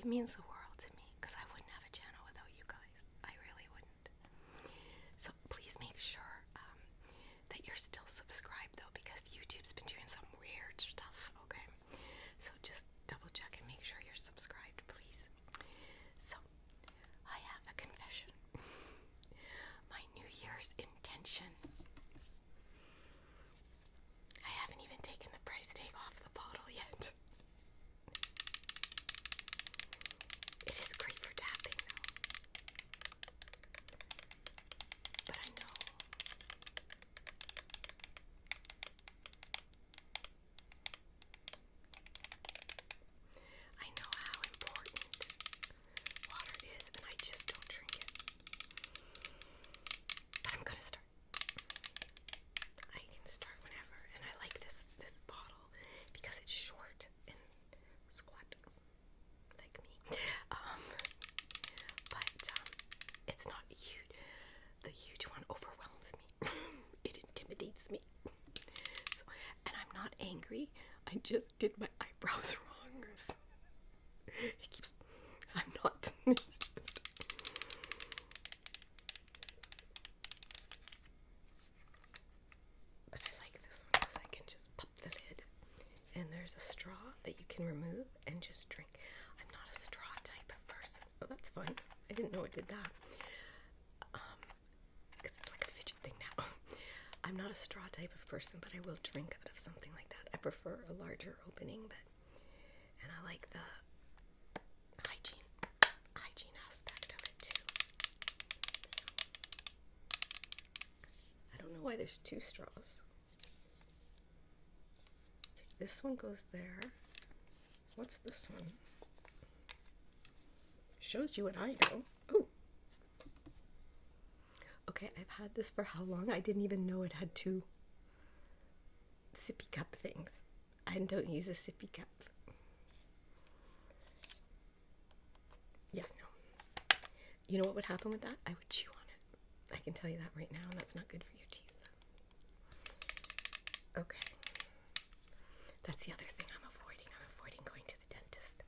It means the world to me because I wouldn't have a channel without you guys. I really wouldn't. So please make sure that you're still subscribed though, because YouTube's been doing some weird stuff, okay? So just double check and make sure you're subscribed, please. So I have a confession. My New Year's intention. I haven't even taken the price tag off the bottle yet. It is great for tapping though. But I know how important water is, and I just don't drink it. But I'm gonna start. I can start whenever, and I like this bottle because it's short and squat, like me. But it's not huge. The huge one overwhelms me. It intimidates me. So, and I'm not angry. I just did my eyebrows wrong. I'm not. It's just. But I like this one because I can just pop the lid. And there's a straw that you can remove and just drink. I'm not a straw type of person. Oh, that's fun. I didn't know it did that. Because it's like a fidget thing now. I'm not a straw type of person, but I will drink out of something like that. I prefer a larger opening, and I like the hygiene aspect of it too. So, I don't know why there's two straws. This one goes there. What's this one? Shows you what I know. Oh. Okay, I've had this for how long? I didn't even know it had two sippy cup things. I don't use a sippy cup. Yeah, no. You know what would happen with that? I would chew on it. I can tell you that right now, and that's not good for your teeth. Okay. That's the other thing I'm avoiding. I'm avoiding going to the dentist.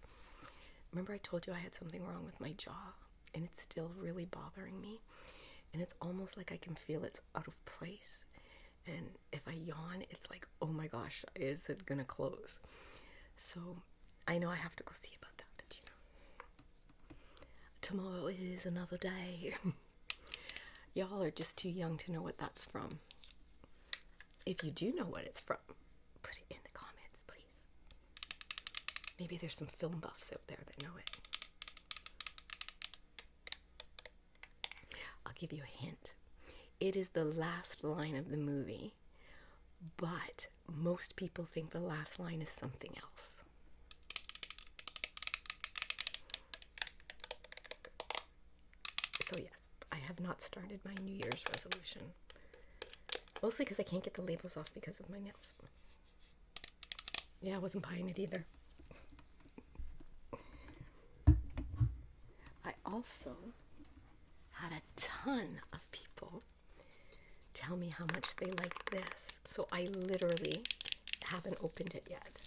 Remember I told you I had something wrong with my jaw, and it's still really bothering me. And it's almost like I can feel it's out of place. And if I yawn, it's like, oh my gosh, is it gonna close? So I know I have to go see about that, but tomorrow is another day. Y'all are just too young to know what that's from. If you do know what it's from, put it in the comments, please. Maybe there's some film buffs out there that know it. I'll give you a hint. It is the last line of the movie, but most people think the last line is something else. So yes, I have not started my New Year's resolution. Mostly because I can't get the labels off because of my nails. Yeah, I wasn't buying it either. I also had a ton of people tell me how much they like this. So I literally haven't opened it yet.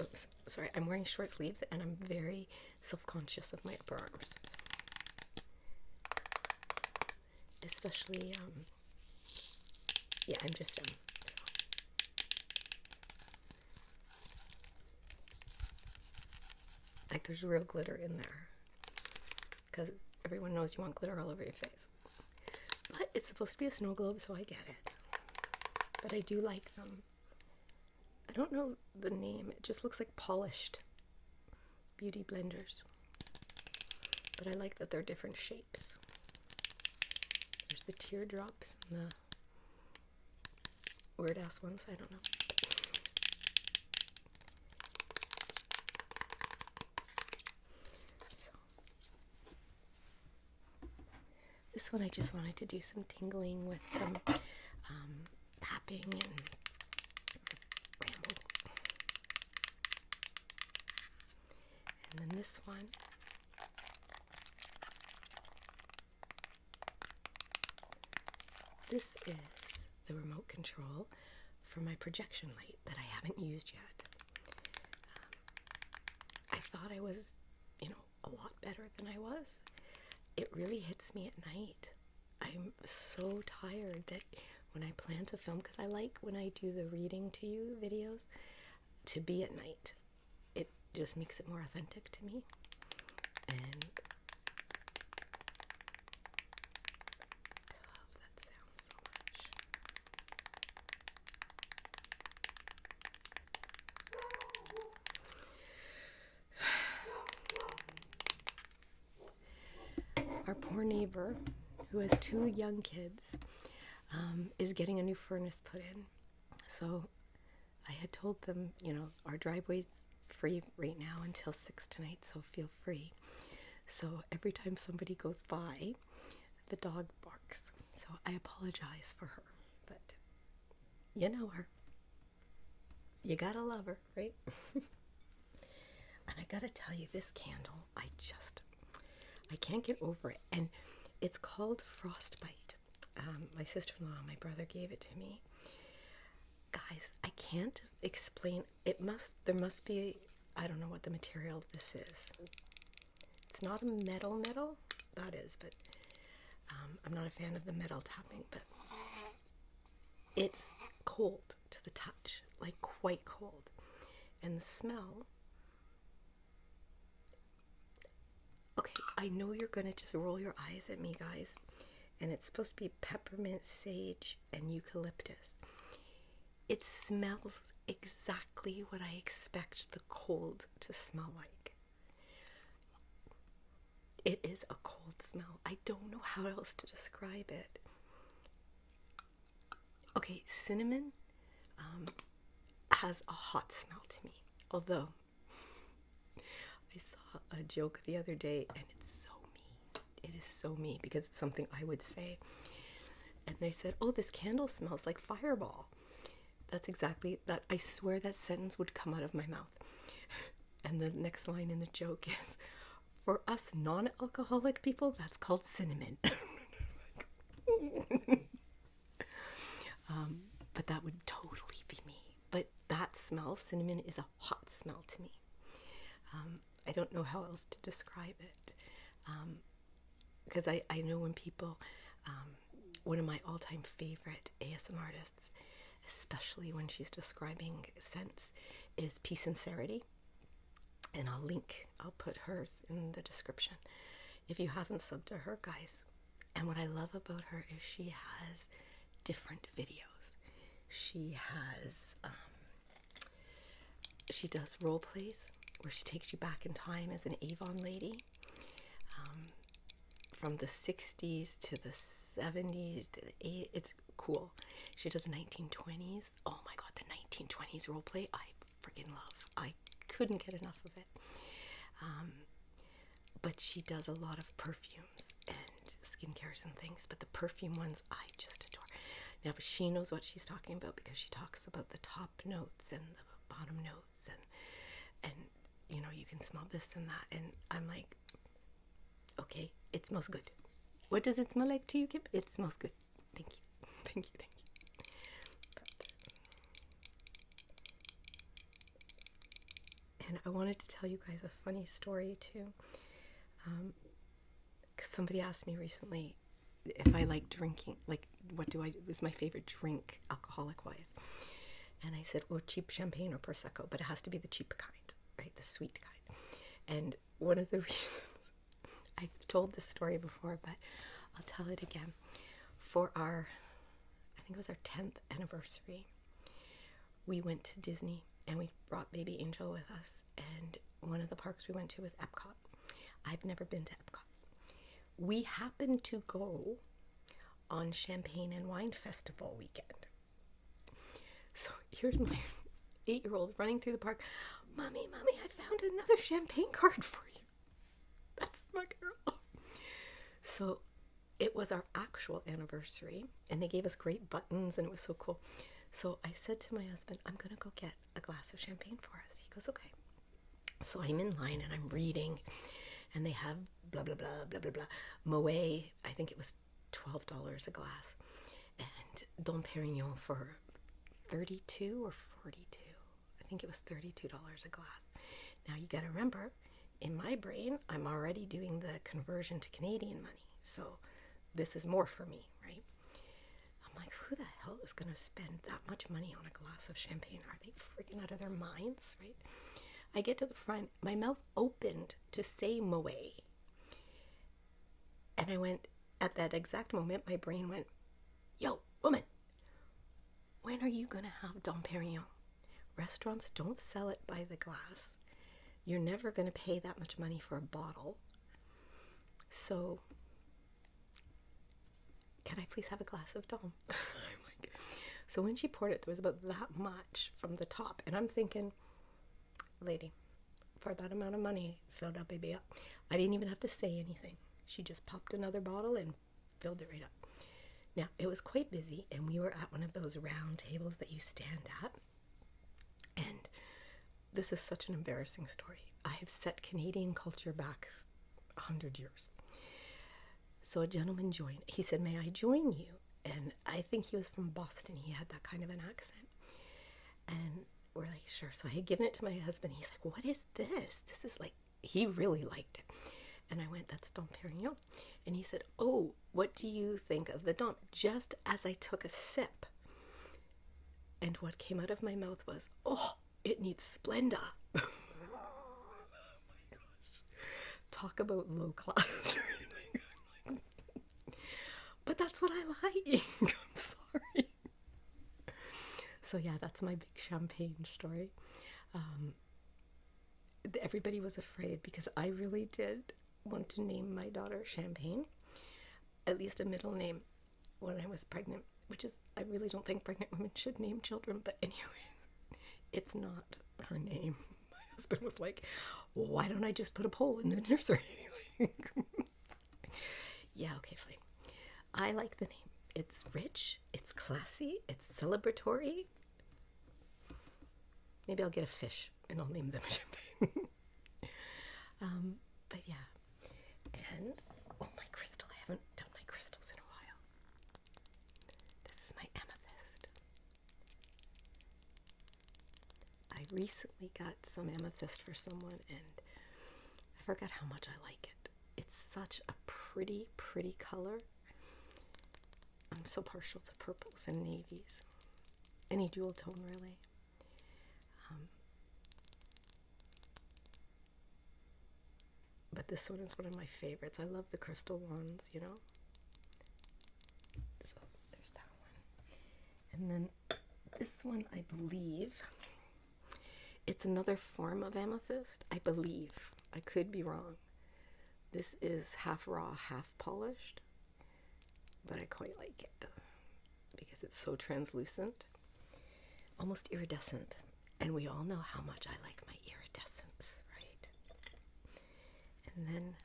Oops, sorry, I'm wearing short sleeves and I'm very self-conscious of my upper arms. Especially, yeah, I'm just, so. Like there's real glitter in there. Because everyone knows you want glitter all over your face. But it's supposed to be a snow globe, so I get it. But I do like them. I don't know the name. It just looks like polished beauty blenders. But I like that they're different shapes. There's the teardrops and the weird ass ones. I don't know. This one I just wanted to do some tingling with some tapping and ramble. And then this one, this is the remote control for my projection light that I haven't used yet. I thought I was, a lot better than I was. It really hits me at night. I'm so tired that when I plan to film, because I like when I do the reading to you videos to be at night. It just makes it more authentic to me. And I love that sound so much. Our poor neighbor, who has 2 young kids, is getting a new furnace put in. So I had told them, our driveway's free right now until 6 tonight, so feel free. So every time somebody goes by, the dog barks. So I apologize for her, but you know her. You gotta love her, right? And I gotta tell you, this candle, I can't get over it. And it's called Frostbite. My sister-in-law, my brother gave it to me. Guys, I can't explain. There must be, I don't know what the material of this is. It's not a metal, that is, but I'm not a fan of the metal tapping, but it's cold to the touch, like quite cold. And the smell, okay, I know you're going to just roll your eyes at me, guys, and it's supposed to be peppermint, sage, and eucalyptus. It smells exactly what I expect the cold to smell like. It is a cold smell. I don't know how else to describe it. Okay, cinnamon has a hot smell to me. Although, I saw a joke the other day, and it's so me. It is so me, because it's something I would say. And they said, oh, this candle smells like Fireball. That's exactly that. I swear that sentence would come out of my mouth. And the next line in the joke is, for us non-alcoholic people, that's called cinnamon. But that would totally be me. But that smell, cinnamon, is a hot smell to me. I don't know how else to describe it. Because I know when people, one of my all-time favorite ASMR artists, especially when she's describing scents, is P Sincerity. And I'll put hers in the description. If you haven't subbed to her, guys. And what I love about her is she has different videos. She does role plays where she takes you back in time as an Avon lady, from the 60s to the 70s to the 80s. It's cool. She does 1920s. Oh my god, the 1920s role play I freaking love. I couldn't get enough of it. But she does a lot of perfumes and skincares and things, but the perfume ones I just adore. Now, but she knows what she's talking about, because she talks about the top notes and the bottom notes, and you can smell this and that, and I'm like, okay, it smells good. What does it smell like to you, Kip? It smells good. Thank you. Thank you. And I wanted to tell you guys a funny story too, because somebody asked me recently if I like drinking, like what was my favorite drink alcoholic wise, and I said, well, cheap champagne or prosecco, but it has to be the cheap kind, right, the sweet kind. And one of the reasons, I've told this story before, but I'll tell it again. For I think it was our 10th anniversary, we went to Disney. And we brought baby Angel with us. And one of the parks we went to was Epcot. I've never been to Epcot. We happened to go on Champagne and Wine Festival weekend. So here's my 8-year-old running through the park. Mommy, I found another champagne card for you. That's my girl. So it was our actual anniversary. And they gave us great buttons, and it was so cool. So I said to my husband, I'm going to go get a glass of champagne for us. He goes, okay. So I'm in line and I'm reading, and they have blah, blah, blah, blah, blah, blah. Moet, I think it was $12 a glass. And Dom Perignon for $32 or $42. I think it was $32 a glass. Now you got to remember, in my brain, I'm already doing the conversion to Canadian money. So this is more for me, right? I'm like, who the hell is going to spend that much money on a glass of champagne? Are they freaking out of their minds, right? I get to the front, my mouth opened to say Moet. And I went, at that exact moment, my brain went, yo, woman, when are you going to have Dom Perignon? Restaurants don't sell it by the glass. You're never going to pay that much money for a bottle. So, can I please have a glass of Dom? So when she poured it, there was about that much from the top. And I'm thinking, lady, for that amount of money, fill that baby up. I didn't even have to say anything. She just popped another bottle and filled it right up. Now, it was quite busy, and we were at one of those round tables that you stand at. And this is such an embarrassing story. I have set Canadian culture back 100 years. So a gentleman joined. He said, may I join you? And I think he was from Boston. He had that kind of an accent. And we're like, sure. So I had given it to my husband. He's like, what is this? This is like, he really liked it. And I went, that's Dom Perignon. And he said, oh, what do you think of the Dom? Just as I took a sip. And what came out of my mouth was, oh, it needs Splenda. Oh my gosh. Talk about low class. But that's what I like. I'm sorry. So yeah, that's my big champagne story. Everybody was afraid because I really did want to name my daughter Champagne, at least a middle name, when I was pregnant, which is, I really don't think pregnant women should name children, but anyway, it's not her name. My husband was like, well, why don't I just put a pole in the nursery? Yeah, okay, fine. I like the name. It's rich, it's classy, it's celebratory. Maybe I'll get a fish and I'll name them Champagne. But yeah. And, oh, my crystal. I haven't done my crystals in a while. This is my amethyst. I recently got some amethyst for someone and I forgot how much I like it. It's such a pretty, pretty color. I'm so partial to purples and navies. Any jewel tone, really. But this one is one of my favorites. I love the crystal ones, you know. So there's that one. And then this one, I believe, it's another form of amethyst. I believe. I could be wrong. This is half raw, half polished. But I quite like it because it's so translucent, almost iridescent. And we all know how much I like my iridescence, right? And then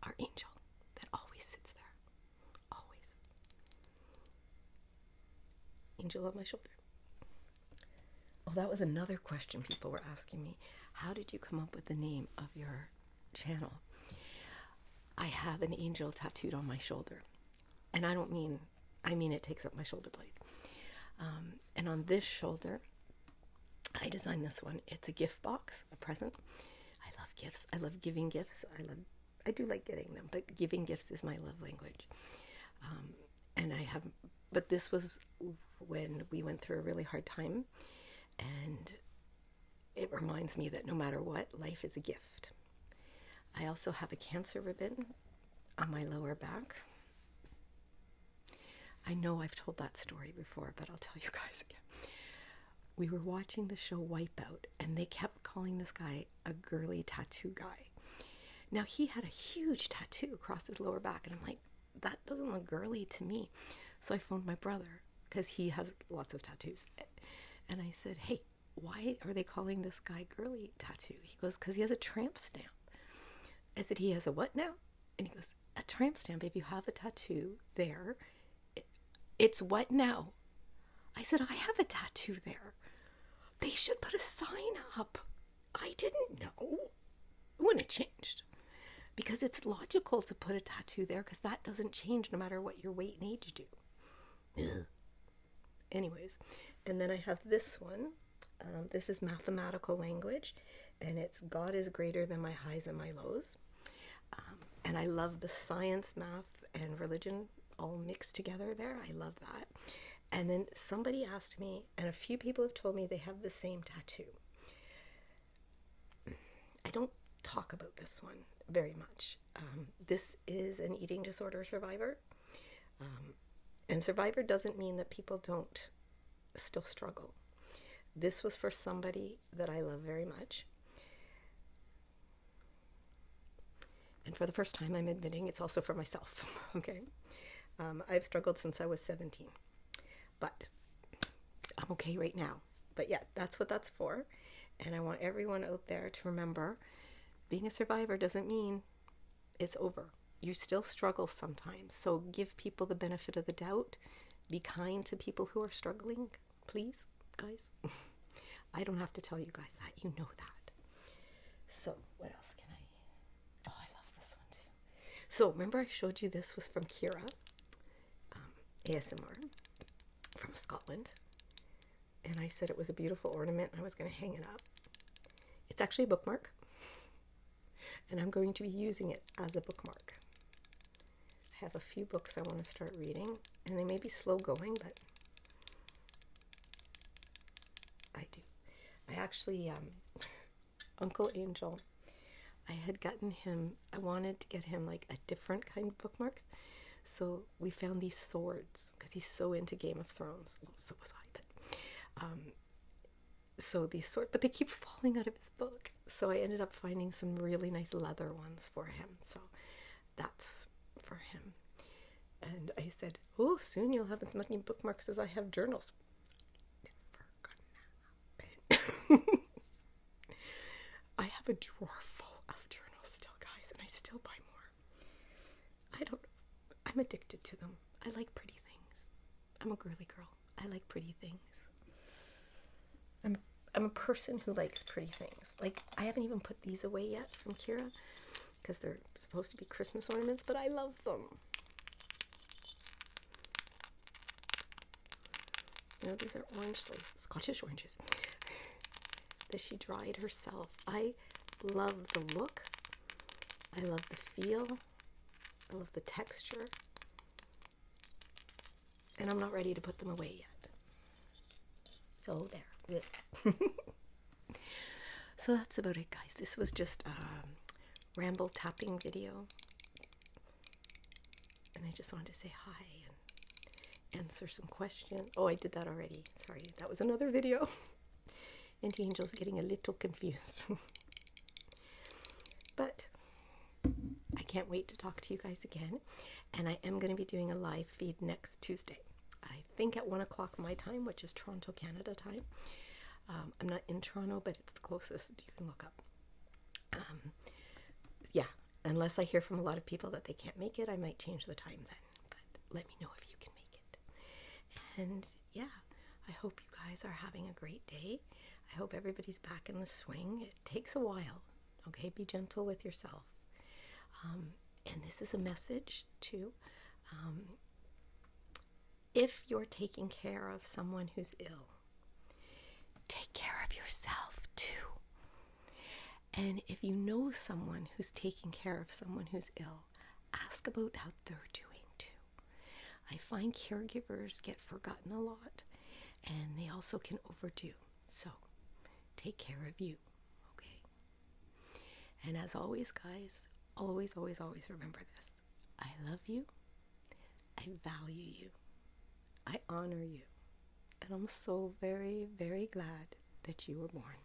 our angel that always sits there, always. Angel on my shoulder. Oh, that was another question people were asking me. How did you come up with the name of your channel? I have an angel tattooed on my shoulder. And I mean it takes up my shoulder blade. And on this shoulder, I designed this one. It's a gift box, a present. I love gifts. I love giving gifts. I do like getting them, but giving gifts is my love language. But this was when we went through a really hard time. And it reminds me that no matter what, life is a gift. I also have a cancer ribbon on my lower back. I know I've told that story before, but I'll tell you guys again. We were watching the show Wipeout, and they kept calling this guy a girly tattoo guy. Now, he had a huge tattoo across his lower back, and I'm like, that doesn't look girly to me. So I phoned my brother, because he has lots of tattoos. And I said, hey, why are they calling this guy girly tattoo? He goes, because he has a tramp stamp. I said, he has a what now? And he goes, a tramp stamp. If you have a tattoo there, it's what now? I said, I have a tattoo there. They should put a sign up. I didn't know. It wouldn't have changed. Because it's logical to put a tattoo there because that doesn't change no matter what your weight and age do. Ugh. Anyways, and then I have this one. This is mathematical language, and it's God is greater than my highs and my lows. And I love the science, math, and religion all mixed together there. I love that. And then somebody asked me, and a few people have told me they have the same tattoo. I don't talk about this one very much. This is an eating disorder survivor. And survivor doesn't mean that people don't still struggle. This was for somebody that I love very much. And for the first time, I'm admitting it's also for myself, okay? I've struggled since I was 17. But I'm okay right now. But yeah, that's what that's for. And I want everyone out there to remember, being a survivor doesn't mean it's over. You still struggle sometimes. So give people the benefit of the doubt. Be kind to people who are struggling, please, guys. I don't have to tell you guys that. You know that. So what else can I... Oh, I love this one too. So remember I showed you this was from Kira, ASMR, from Scotland. And I said it was a beautiful ornament and I was going to hang it up. It's actually a bookmark. And I'm going to be using it as a bookmark. I have a few books I want to start reading. And they may be slow going, but I do. I actually, Uncle Angel, I had gotten him, I wanted to get him like a different kind of bookmarks. So we found these swords because he's so into Game of Thrones. Well, so was I, but so these swords, but they keep falling out of his book. So I ended up finding some really nice leather ones for him. So that's for him. And I said, oh, soon you'll have as many bookmarks as I have journals. Never gonna happen. I have a drawer full of journals still, guys, and I still buy more. I'm addicted to them. I like pretty things. I'm a girly girl. I like pretty things. I'm a person who likes pretty things. Like, I haven't even put these away yet from Kira because they're supposed to be Christmas ornaments, but I love them. You know, these are orange slices, Scottish oranges that she dried herself. I love the look. I love the feel. I love the texture. And I'm not ready to put them away yet. So there. So that's about it, guys. This was just a ramble tapping video. And I just wanted to say hi and answer some questions. Oh, I did that already. Sorry, that was another video. And Angel's getting a little confused. But I can't wait to talk to you guys again. And I am going to be doing a live feed next Tuesday. I think at 1 o'clock my time, which is Toronto, Canada time. I'm not in Toronto, but it's the closest you can look up. Yeah, unless I hear from a lot of people that they can't make it, I might change the time then. But let me know if you can make it. And yeah, I hope you guys are having a great day. I hope everybody's back in the swing. It takes a while, okay? Be gentle with yourself. And this is a message too. If you're taking care of someone who's ill, take care of yourself too. And if you know someone who's taking care of someone who's ill, ask about how they're doing too. I find caregivers get forgotten a lot, and they also can overdo. So take care of you, okay? And as always, guys, always, always, always remember this. I love you. I value you. I honor you. And I'm so very, very glad that you were born.